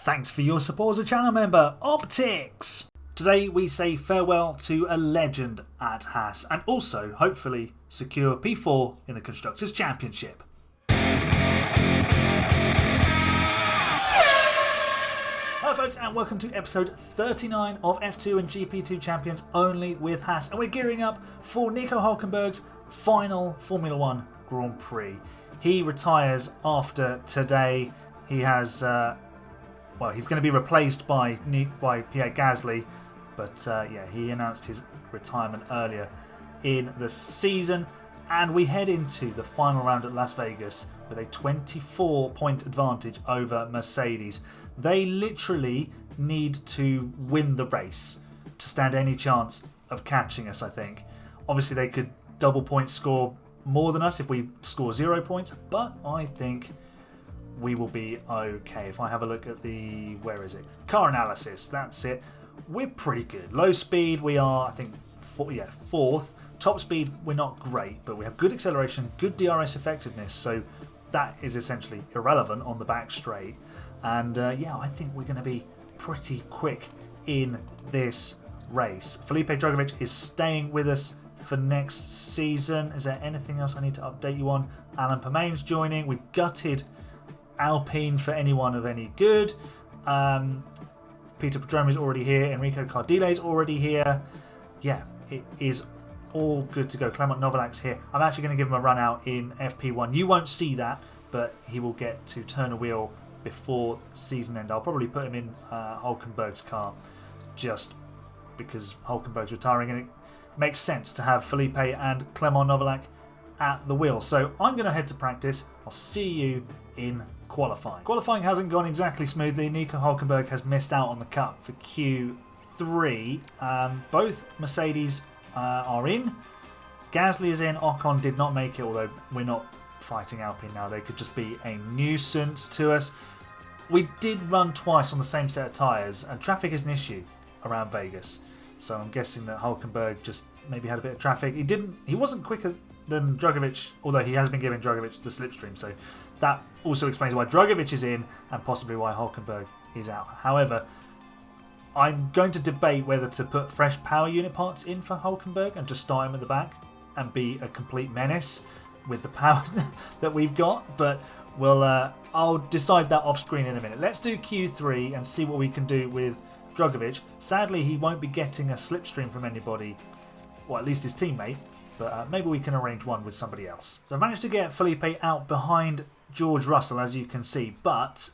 Thanks for your support as a channel member, Optics! Today we say farewell to a legend at Haas and also, hopefully, secure P4 in the Constructors' Championship. Hello folks and welcome to episode 39 of F2 and GP2 Champions only with Haas, and we're gearing up for Nico Hulkenberg's final Formula One Grand Prix. He retires after today. He has, he's going to be replaced by Pierre Gasly, but he announced his retirement earlier in the season, and we head into the final round at Las Vegas with a 24-point advantage over Mercedes. They literally need to win the race to stand any chance of catching us, I think. Obviously, they could double point score more than us if we score 0 points, but I think we will be okay. If I have a look at the, car analysis, that's it. We're pretty good. Low speed, we are, I think, fourth. Top speed, we're not great, but we have good acceleration, good DRS effectiveness, so that is essentially irrelevant on the back straight. And I think we're going to be pretty quick in this race. Felipe Drugovich is staying with us for next season. Is there anything else I need to update you on? Alan Permain's joining. We've gutted Alpine for anyone of any good. Peter Prodrome is already here. Enrico Cardile is already here. Yeah, it is all good to go. Clement Novalak's here. I'm actually going to give him a run out in FP1. You won't see that, but he will get to turn a wheel before season end. I'll probably put him in Hulkenberg's car just because Hulkenberg's retiring and it makes sense to have Felipe and Clement Novalak at the wheel. So I'm going to head to practice. I'll see you in qualifying. Qualifying hasn't gone exactly smoothly. Nico Hulkenberg has missed out on the cut for Q3. Both Mercedes are in. Gasly is in. Ocon did not make it, although we're not fighting Alpine now. They could just be a nuisance to us. We did run twice on the same set of tyres, and traffic is an issue around Vegas. So I'm guessing that Hulkenberg just maybe had a bit of traffic. He wasn't quicker than Drugovich, although he has been giving Drugovich the slipstream. So that also explains why Drugovich is in and possibly why Hulkenberg is out. However, I'm going to debate whether to put fresh power unit parts in for Hulkenberg and just start him at the back and be a complete menace with the power that we've got. But I'll decide that off screen in a minute. Let's do Q3 and see what we can do with Drugovich. Sadly, he won't be getting a slipstream from anybody, or at least his teammate, but maybe we can arrange one with somebody else. So I managed to get Felipe out behind George Russell, as you can see, but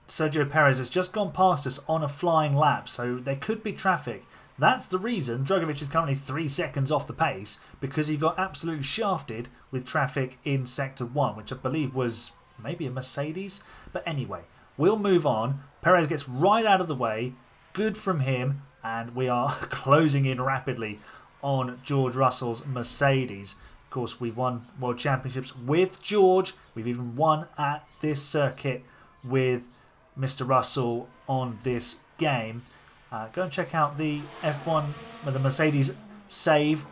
Sergio Perez has just gone past us on a flying lap, so there could be traffic. That's the reason Drugovich is currently 3 seconds off the pace, because he got absolutely shafted with traffic in Sector 1, which I believe was maybe a Mercedes. But anyway, we'll move on. Perez gets right out of the way. Good from him, and we are closing in rapidly on George Russell's Mercedes. Of course, we've won World Championships with George. We've even won at this circuit with Mr. Russell on this game. Go and check out the F1 with the Mercedes save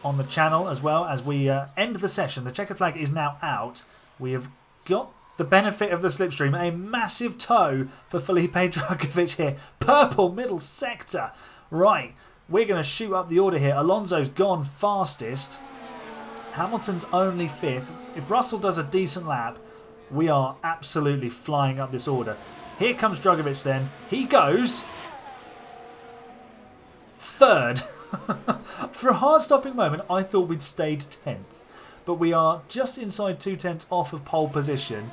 on the channel as well as we end the session. The checkered flag is now out. We have got the benefit of the slipstream. A massive toe for Felipe Drugovich here. Purple middle sector. Right, we're going to shoot up the order here. Alonso's gone fastest. Hamilton's only 5th. If Russell does a decent lap, we are absolutely flying up this order. Here comes Drugovich then. He goes 3rd. For a heart-stopping moment, I thought we'd stayed 10th. But we are just inside 2/10 off of pole position.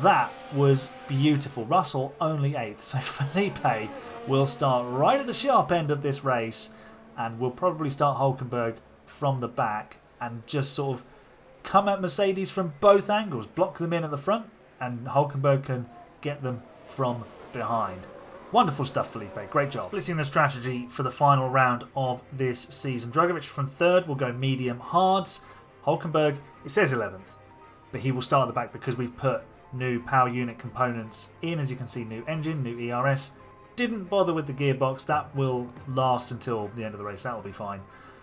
That was beautiful. Russell only 8th. So Felipe will start right at the sharp end of this race. And we'll probably start Hulkenberg from the back and just sort of come at Mercedes from both angles. Block them in at the front and Hulkenberg can get them from behind. Wonderful stuff, Felipe. Great job. Splitting the strategy for the final round of this season. Drugovich from 3rd will go medium hards. Hulkenberg, it says 11th, but he will start at the back because we've put new power unit components in. As you can see, new engine, new ERS. Didn't bother with the gearbox. That will last until the end of the race. That will be fine.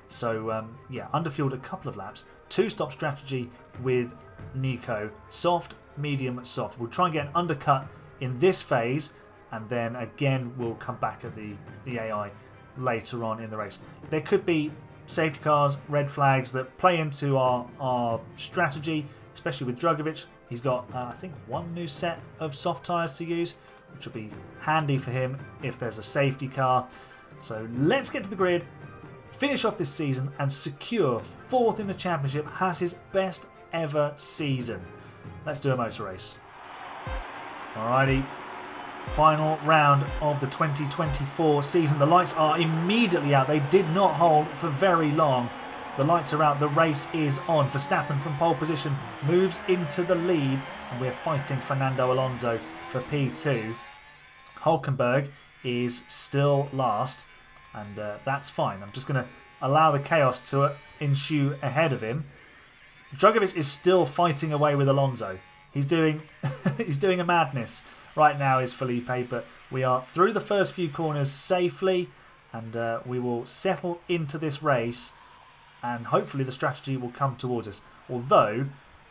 So, underfueled a couple of laps. 2-stop strategy with Nico. Soft, medium, soft. We'll try and get an undercut in this phase, and then again we'll come back at the AI later on in the race. There could be safety cars, red flags that play into our strategy, especially with Drugovich. He's got, I think, one new set of soft tyres to use, which will be handy for him if there's a safety car. So let's get to the grid, finish off this season, and secure 4th in the championship, Haas's best ever season. Let's do a motor race. Alrighty, final round of the 2024 season. The lights are immediately out. They did not hold for very long. The lights are out. The race is on. Verstappen from pole position moves into the lead, and we're fighting Fernando Alonso for P2. Hulkenberg is still last, and that's fine. I'm just going to allow the chaos to ensue ahead of him. Drugovich is still fighting away with Alonso. He's doing he's doing a madness right now, is Felipe, but we are through the first few corners safely, and we will settle into this race, and hopefully the strategy will come towards us. Although,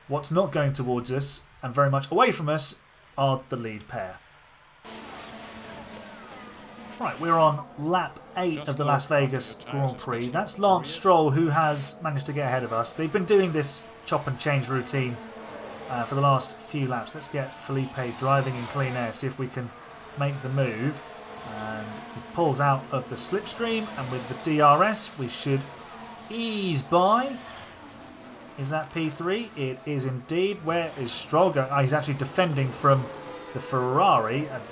what's not going towards us and very much away from us are the lead pair. Right, we're on lap 8 of the Las Vegas Grand Prix. That's Lance Stroll who has managed to get ahead of us. They've been doing this chop and change routine for the last few laps. Let's get Felipe driving in clean air, see if we can make the move. And he pulls out of the slipstream, and with the DRS we should ease by. Is that P3? It is indeed. Where is Stroll going? Oh, he's actually defending from the Ferrari. And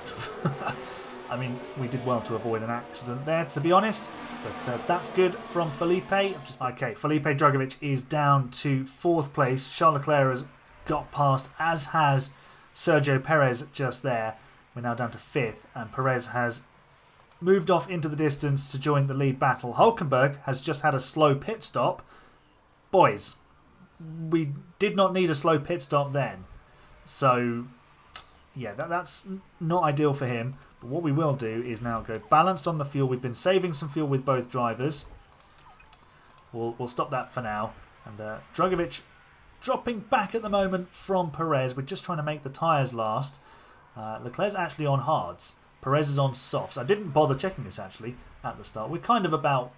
I mean, we did well to avoid an accident there, to be honest. But that's good from Felipe. Okay, Felipe Drugovich is down to 4th place. Charles Leclerc has got past, as has Sergio Perez just there. We're now down to 5th, and Perez has moved off into the distance to join the lead battle. Hulkenberg has just had a slow pit stop. Boys, we did not need a slow pit stop then. So, yeah, that's not ideal for him. But what we will do is now go balanced on the fuel. We've been saving some fuel with both drivers. We'll stop that for now. And Drugovich dropping back at the moment from Perez. We're just trying to make the tyres last. Leclerc's actually on hards. Perez is on softs. I didn't bother checking this actually at the start. We're kind of about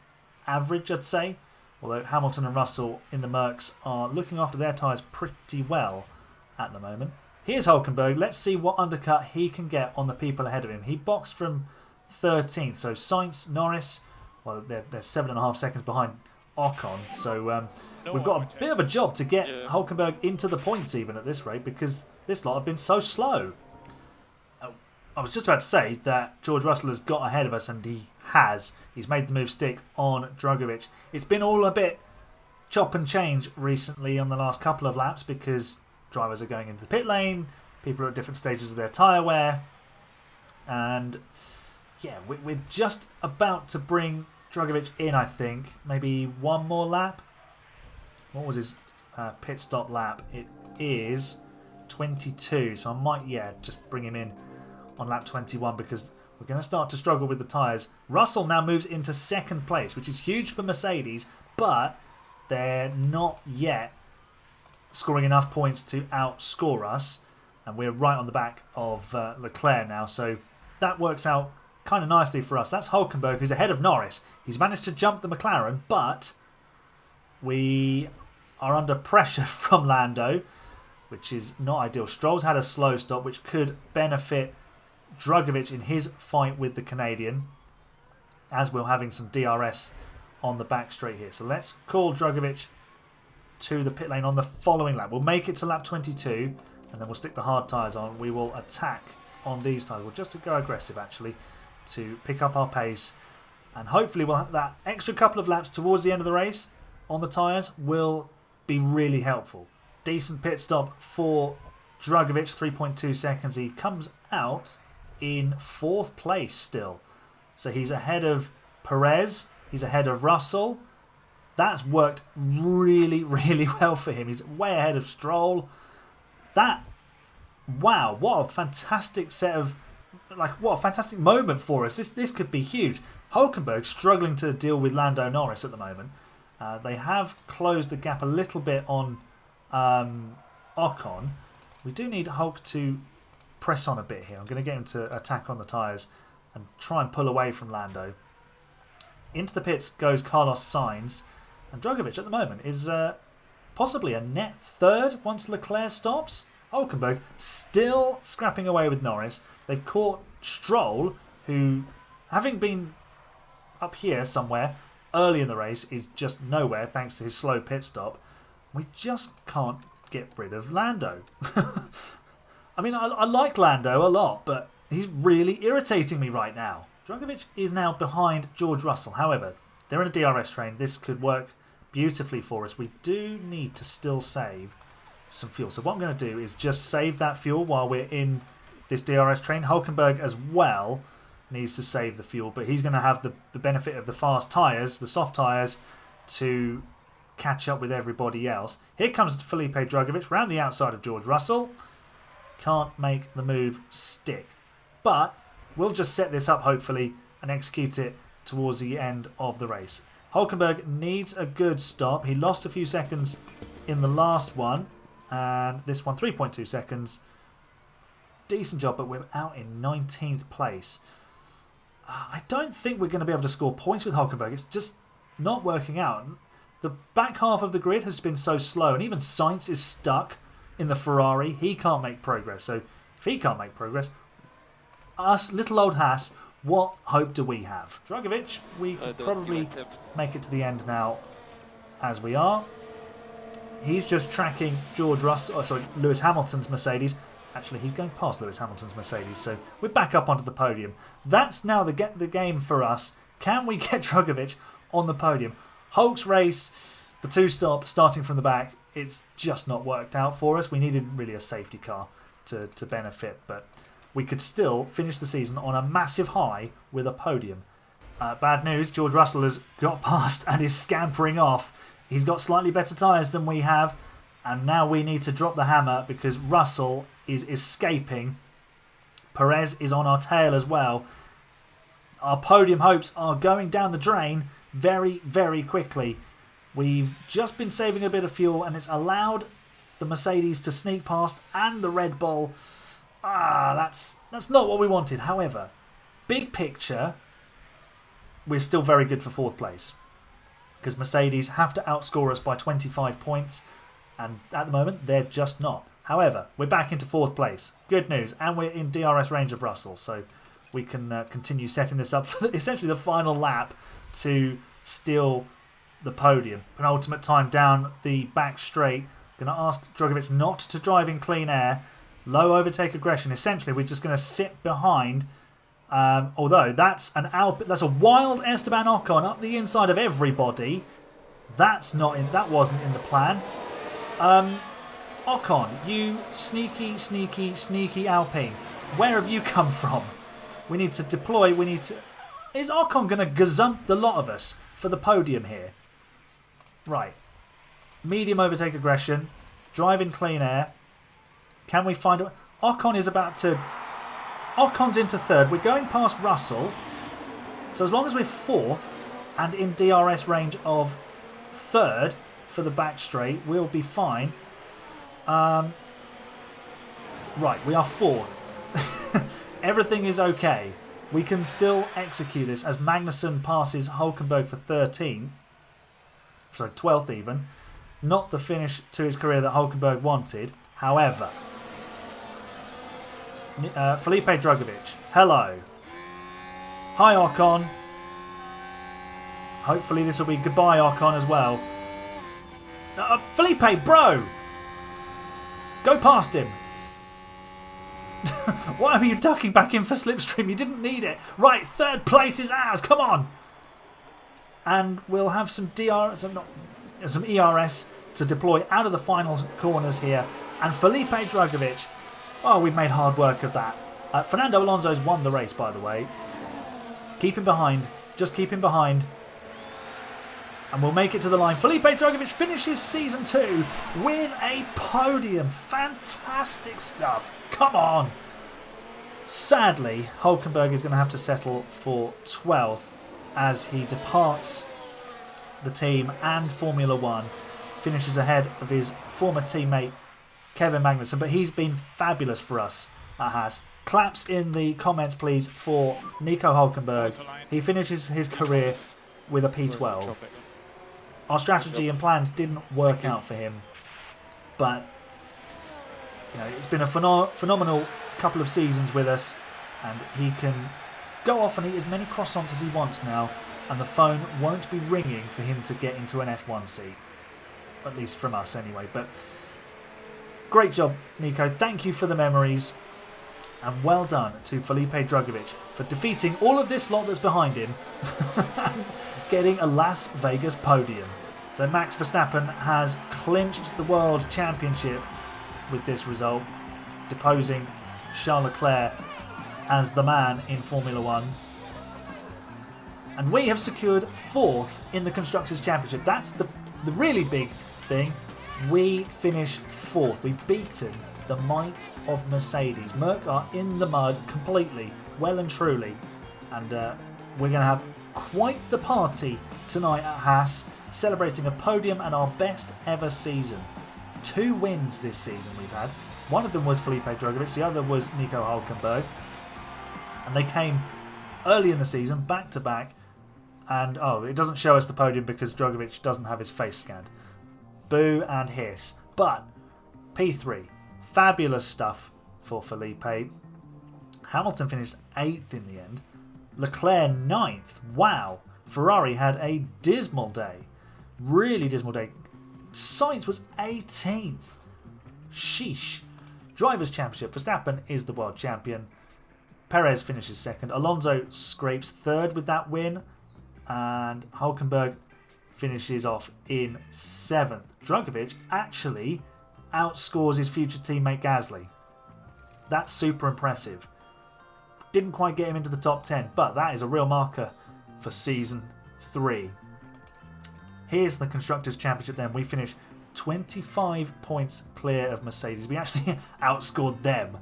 average, I'd say. Although Hamilton and Russell in the Mercs are looking after their tyres pretty well at the moment. Here's Hulkenberg. Let's see what undercut he can get on the people ahead of him. He boxed from 13th. So Sainz, Norris, well, they're 7.5 seconds behind Ocon. So we've got a bit of a job to get Hulkenberg into the points even at this rate, because this lot have been so slow. I was just about to say that George Russell has got ahead of us, and he has. He's made the move stick on Drugovich. It's been all a bit chop and change recently on the last couple of laps, because drivers are going into the pit lane, people are at different stages of their tyre wear, and yeah, we're just about to bring Drugovich in, I think. Maybe one more lap. What was his pit stop lap? It is 22, so I might, just bring him in on lap 21, because we're going to start to struggle with the tyres. Russell now moves into 2nd place, which is huge for Mercedes, but they're not yet scoring enough points to outscore us, and we're right on the back of Leclerc now, so that works out kind of nicely for us. That's Hulkenberg, who's ahead of Norris. He's managed to jump the McLaren, but we are under pressure from Lando, which is not ideal. Stroll's had a slow stop, which could benefit Drugovich in his fight with the Canadian, as we're having some DRS on the back straight here. So let's call Drugovich to the pit lane on the following lap. We'll make it to lap 22, and then we'll stick the hard tyres on. We will attack on these tyres. We'll just go aggressive actually to pick up our pace, and hopefully we'll have that extra couple of laps towards the end of the race on the tyres will be really helpful. Decent pit stop for Drugovich, 3.2 seconds. He comes out in 4th place still. So he's ahead of Perez, he's ahead of Russell. That's worked really, really well for him. He's way ahead of Stroll. Wow, what a fantastic what a fantastic moment for us. This could be huge. Hulkenberg struggling to deal with Lando Norris at the moment. They have closed the gap a little bit on Ocon. We do need Hulk to press on a bit here. I'm going to get him to attack on the tyres and try and pull away from Lando. Into the pits goes Carlos Sainz. And Drugovich at the moment is possibly a net third once Leclerc stops. Hulkenberg still scrapping away with Norris. They've caught Stroll, who, having been up here somewhere early in the race, is just nowhere thanks to his slow pit stop. We just can't get rid of Lando. I mean, I like Lando a lot, but he's really irritating me right now. Drugovich is now behind George Russell. However, they're in a DRS train. This could work beautifully for us. We do need to still save some fuel. So what I'm going to do is just save that fuel while we're in this DRS train. Hulkenberg as well needs to save the fuel, but he's going to have the benefit of the fast tyres, the soft tyres, to catch up with everybody else. Here comes Felipe Drugovich round the outside of George Russell. Can't make the move stick. But we'll just set this up, hopefully, and execute it towards the end of the race. Hulkenberg needs a good stop. He lost a few seconds in the last one, and this one 3.2 seconds. Decent job, but we're out in 19th place. I don't think we're going to be able to score points with Hulkenberg. It's just not working out. The back half of the grid has been so slow, and even Sainz is stuck in the Ferrari. He can't make progress. So if he can't make progress, us, little old Haas, what hope do we have? Drugovich, we could probably make it to the end now as we are. He's just tracking Lewis Hamilton's Mercedes. Actually, he's going past Lewis Hamilton's Mercedes, so we're back up onto the podium. That's now the game for us. Can we get Drugovich on the podium? Hulk's race, the two-stop, starting from the back, it's just not worked out for us. We needed really a safety car to benefit, but we could still finish the season on a massive high with a podium. Bad news, George Russell has got past and is scampering off. He's got slightly better tyres than we have, and now we need to drop the hammer because Russell is escaping. Perez is on our tail as well. Our podium hopes are going down the drain very, very quickly. We've just been saving a bit of fuel, and it's allowed the Mercedes to sneak past and the Red Bull. That's not what we wanted. However, big picture, we're still very good for fourth place because Mercedes have to outscore us by 25 points, and at the moment they're just not. However, we're back into fourth place. Good news, and we're in DRS range of Russell, so we can continue setting this up for essentially the final lap to steal the podium. Penultimate time down the back straight. Going to ask Drugovich not to drive in clean air. Low overtake aggression. Essentially, we're just going to sit behind. Although that's a wild Esteban Ocon up the inside of everybody. That wasn't in the plan. Ocon, you sneaky, sneaky, sneaky Alpine. Where have you come from? We need to deploy. Is Ocon going to gazump the lot of us for the podium here? Right. Medium overtake aggression. Drive in clean air. Can we find... Ocon's into third. We're going past Russell. So as long as we're fourth and in DRS range of third for the back straight, we'll be fine. Right, we are fourth. Everything is okay. We can still execute this as Magnussen passes Hulkenberg for 13th. So 12th even. Not the finish to his career that Hulkenberg wanted. However, Felipe Drugovich. Hello. Hi, Ocon. Hopefully this will be goodbye, Ocon, as well. Felipe, bro! Go past him. Why are you ducking back in for slipstream? You didn't need it. Right, third place is ours. Come on. And we'll have some ERS to deploy out of the final corners here. And Felipe Drugovich, we've made hard work of that. Fernando Alonso's won the race, by the way. Keep him behind. Just keep him behind. And we'll make it to the line. Felipe Drugovich finishes Season 2 with a podium. Fantastic stuff. Come on. Sadly, Hulkenberg is going to have to settle for 12th as he departs the team and Formula One. Finishes ahead of his former teammate Kevin Magnussen, but he's been fabulous for us at Haas. Claps in the comments, please, for Nico Hulkenberg. He finishes his career with a P12. Our strategy and plans didn't work out for him, but it's been a phenomenal couple of seasons with us, and he can go off and eat as many croissants as he wants now, and the phone won't be ringing for him to get into an F1 seat, at least from us anyway. But great job, Nico. Thank you for the memories, and well done to Felipe Drugovich for defeating all of this lot that's behind him and getting a Las Vegas podium. So Max Verstappen has clinched the World Championship with this result, deposing Charles Leclerc as the man in Formula One. And we have secured 4th in the Constructors' Championship. That's the really big thing. We finished 4th. We've beaten the might of Mercedes. Merc are in the mud completely, well and truly. And we're going to have quite the party tonight at Haas, celebrating a podium and our best ever season. 2 wins this season we've had. One of them was Felipe Drugovich, the other was Nico Hulkenberg. And they came early in the season, back to back. And it doesn't show us the podium because Drugovich doesn't have his face scanned. Boo and hiss. But P3, fabulous stuff for Felipe. Hamilton finished 8th in the end. Leclerc 9th. Wow. Ferrari had a dismal day. Really dismal day. Sainz was 18th. Sheesh. Drivers' Championship. Verstappen is the world champion. Perez finishes 2nd. Alonso scrapes 3rd with that win. And Hulkenberg finishes off in 7th. Drugovich actually outscores his future teammate Gasly. That's super impressive. Didn't quite get him into the top 10, but that is a real marker for Season 3. Here's the Constructors' Championship then. We finished 25 points clear of Mercedes. We actually outscored them.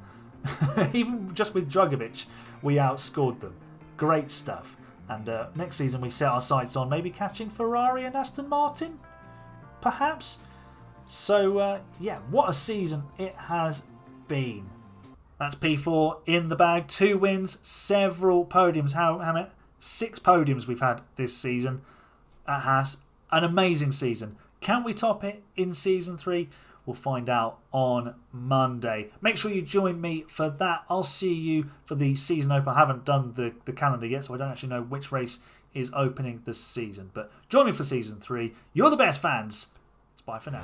Even just with Drugovich, we outscored them. Great stuff. And next season we set our sights on maybe catching Ferrari and Aston Martin, perhaps. So what a season it has been. That's P4 in the bag. 2 wins, several podiums. How many? 6 podiums we've had this season at Haas. An amazing season. Can we top it in Season 3? We'll find out on Monday. Make sure you join me for that. I'll see you for the season open. I haven't done the calendar yet, so I don't actually know which race is opening this season. But join me for Season 3. You're the best fans. It's bye for now.